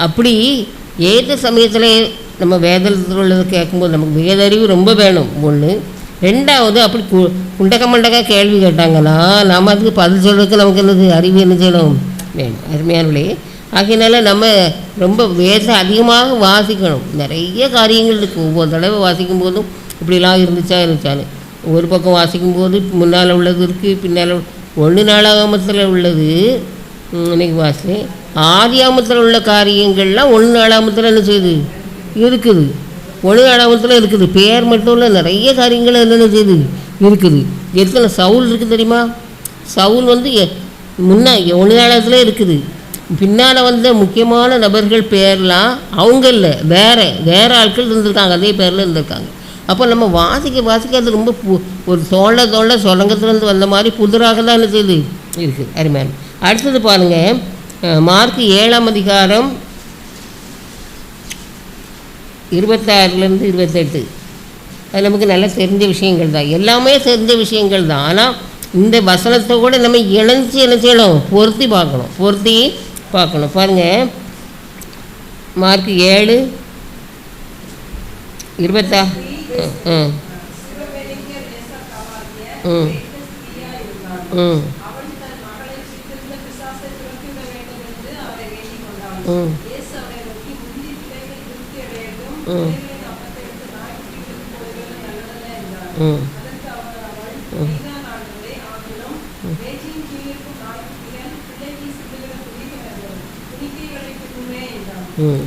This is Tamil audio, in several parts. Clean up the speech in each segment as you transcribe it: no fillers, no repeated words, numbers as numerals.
அப்படி ஏற்ற சமயத்தில் நம்ம வேதத்தில் உள்ளதை கேட்கும்போது நமக்கு வேதறிவு ரொம்ப வேணும் ஒன்று. ரெண்டாவது அப்படி குண்டக்க மண்டக்க கேள்வி கேட்டாங்கன்னா நம்ம அதுக்கு பதில் சொல்கிறதுக்கு நமக்கு என்னது அறிவு என்ன செய்யணும் வேணும். அருமையானே ஆகையினால நம்ம ரொம்ப வேதம் அதிகமாக வாசிக்கணும். நிறைய காரியங்கள் இருக்குது. ஒவ்வொரு தடவை வாசிக்கும் போதும் இப்படிலாம் இருந்துச்சான்னு ஒரு பக்கம் வாசிக்கும்போது முன்னால் உள்ளது இருக்குது, பின்னால் 1 நாளாகமத்தில் உள்ளது. இன்றைக்கி வாசித்தேன். ஆதியாமத்தில் உள்ள காரியங்கள்லாம் 1 நாளாகமத்தில் என்ன செய்யுது இருக்குது. 1 நாளாகமத்தில் இருக்குது. பேர் மட்டும் இல்லை, நிறைய காரியங்கள் என்னென்ன செய்யுது இருக்குது. எத்தனை சவுல் இருக்குது தெரியுமா? சவுல் முன்னே 1 நாளாகத்தில் இருக்குது. பின்னால் வந்த முக்கியமான நபர்கள் பேர்லாம் அவங்க இல்லை, வேறு ஆட்கள் இருந்திருக்காங்க, அதே பேரில் இருந்திருக்காங்க. அப்போ நம்ம வாசிக்க அது ரொம்ப ஒரு தோண்ட சொலங்கத்துலேருந்து வந்த மாதிரி புதிராக தான் என்ன செய்யுது இருக்குது. அருமையான. அடுத்தது பாருங்கள், மார்க் 7ஆம் அதிகாரம் 26 - 28. அது நமக்கு நல்லா தெரிஞ்ச விஷயங்கள் தான், எல்லாமே தெரிஞ்ச விஷயங்கள் தான். ஆனால் இந்த வசனத்தை கூட நம்ம இணைச்சி என்ன செய்யணும், பொருத்தி பார்க்கணும். பாருங்கள், மார்க் 7 26.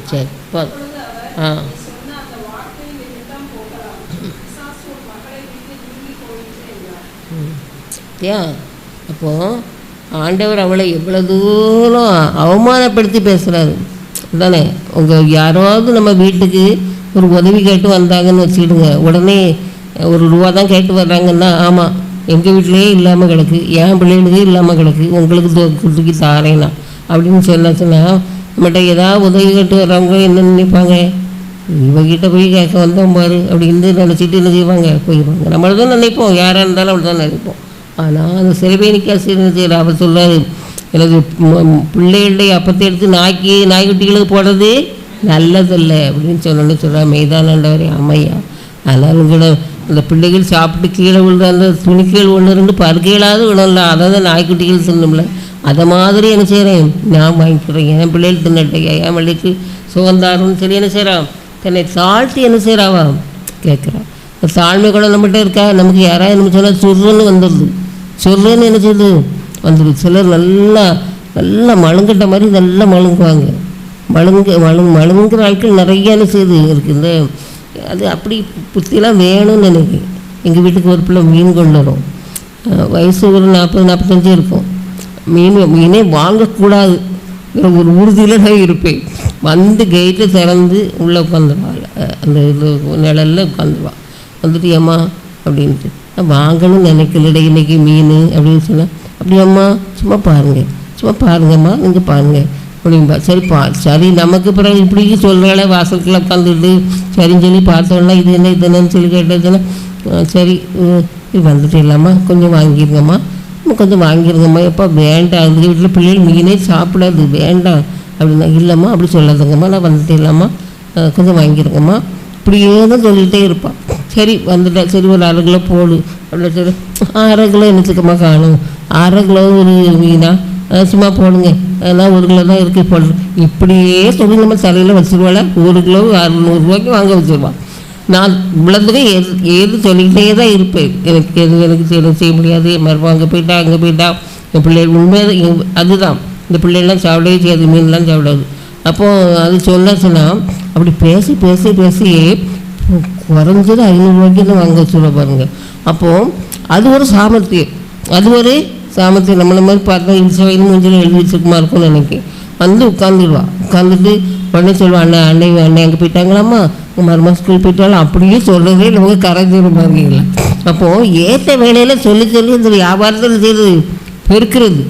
சரி. அப்போது ஆண்டவர் அவளை எவ்வளோ தூரம் அவமானப்படுத்தி பேசுகிறாரு தானே. யாராவது நம்ம வீட்டுக்கு ஒரு உதவி கேட்டு வந்தாங்கன்னு வச்சுக்கிடுங்க, உடனே ₹1 தான் கேட்டு வர்றாங்கன்னா, ஆமாம் எங்கள் வீட்டிலேயே இல்லாமல் கிடக்கு, என் பிள்ளைகளுக்கே இல்லாமல் கிடக்கு, உங்களுக்கு தூக்கி தாரேனா அப்படின்னு சொன்னா நம்மகிட்ட ஏதாவது உதவி கேட்டு வர்றவங்க என்ன நினைப்பாங்க, இவங்கிட்ட போய் கேட்க வந்தோம் பாரு அப்படின்னு நினச்சிட்டு என்ன செய்வாங்க, போயிடுவாங்க. நம்மளை தான் நினைப்போம், யாராக இருந்தாலும் அப்படி தான் நினைப்போம். ஆனால் அந்த சிறுபேனிக்காசிரியர் செய்கிற அவர் சொல்கிறார், எனக்கு பிள்ளைகளுடைய அப்பத்தை எடுத்து நாய்க்குட்டிகளுக்கு போடுறது நல்லதில்லை அப்படின்னு சொல்கிறார் மெய்தானண்டவரே. ஆமையா, அதனால் உங்களோட அந்த பிள்ளைகள் சாப்பிட்டு கீழே விழுற அந்த துணிக்கைகள் 1 2 பருக்கைகளாவது விடல, அதாவது நாய்க்குட்டிகள் தின்னும்ல, அதை மாதிரி என்ன செய்கிறேன் நான் வாங்கிக்கிறேன், என் பிள்ளைகள் தின்னட்டையா, என் பிள்ளைக்கு சுகந்தாருன்னு சொல்லி என்ன செய்கிறான், தன்னை தாழ்த்தி என்ன செய்கிறாவா கேட்குறான். இந்த தாழ்மை கூட நம்மகிட்ட இருக்கா? நமக்கு யாராவது நம்ம சொன்னால் சொல்லுன்னு வந்துடுது, சொல்லுன்னு என்ன செய்யுது வந்துடுது. சிலர் நல்லா மழுங்கிட்ட மாதிரி நல்லா மழுங்குவாங்க. மழுங்குற ஆட்கள் நிறைய என்ன செய்யுது இருக்குது. அது அப்படி புத்திலாம் வேணும்னு நினைக்கிறேன். எங்கள் வீட்டுக்கு ஒரு பிள்ளை மீன் கொண்டு வரும், வயசு ஒரு 40 45 இருக்கும். மீனே வாங்கக்கூடாது ஒரு உறுதியில் நான் இருப்பேன். கேட்டை திறந்து உள்ளே உட்காந்துருவாள், அந்த இது நிழலில் உட்காந்துருவாள். வந்துட்டு ஏம்மா அப்படின்ட்டு வாங்கணும்னு நினைக்கலடா இன்றைக்கி மீன் அப்படின்னு சொன்னேன். அப்படியாம்மா சும்மா பாருங்கம்மா நீங்கள் பாருங்கள் அப்படின்பா. சரி நமக்கு பிறகு இப்படி சொல்கிறாளே வாசலுக்குள்ள உட்காந்துட்டு சரின்னு சொல்லி பார்த்தோன்னா இது என்னன்னு சொல்லி கேட்டதுன்னா, சரி இது வந்துட்டு இல்லாமா கொஞ்சம் வாங்கிருங்கம்மா எப்போ வேண்டாம், அந்த வீட்டில் பிள்ளைகள் மீனே சாப்பிடாது வேண்டாம் அப்படின்னா, இல்லைம்மா அப்படி சொல்லாதுங்கம்மா, நான் வந்துட்டு இல்லாமா கொஞ்சம் வாங்கிருங்கம்மா இப்படியே தான் சொல்லிகிட்டே இருப்பாள். சரி வந்துட்டேன், சரி ஒரு 1/2 கிலோ போடு அப்படின்னு சொல்லி 1/2 கிலோ என்னத்துக்கம்மா காணும், 1/2 கிலோ ஒரு மீனா சும்மா போடுங்க, அதெல்லாம் 1 கிலோ தான் இருக்குது போடுறேன் இப்படியே சொல்லி நம்ம தலையில் வச்சுருவாள். 1 கிலோ 600 ரூபாய்க்கு வாங்க வச்சுருவாள். நான் இவ்வளோத்துக்கு எது சொல்லிக்கிட்டே தான் இருப்பேன். எனக்கு செய்ய முடியாது, என் மருமக அங்கே போயிட்டா என் பிள்ளைகள் உண்மையாக அதுதான், இந்த பிள்ளைகள்லாம் சாப்பிடவே செய்யாது, மீன்லாம் சாப்பிடாது. அப்போது அது சொன்னா அப்படி பேசி குறைஞ்சது 500 ரூபாய்க்கு தான் வாங்க வச்சுருவா பாருங்கள். அப்போது அது ஒரு சாமர்த்தியம், நம்மளை மாதிரி பார்த்தா இன்ச வயது மூஞ்சில் எழுதி வச்சுக்குமா இருக்கும்னு நினைக்கிறேன். உட்காந்துட்டு உடனே சொல்லுவாள், அண்ணன் அங்கே போயிட்டாங்களாம்மா, உங்கள் மருமக ஸ்கூல் போயிட்டாலும் அப்படியே சொல்கிறதே நமக்கு கரைஞ்சிடும் பாருங்களா. அப்போது ஏற்ற வேலையில் சொல்லி இந்த வியாபாரத்தில் செய்து பெருக்கிறது.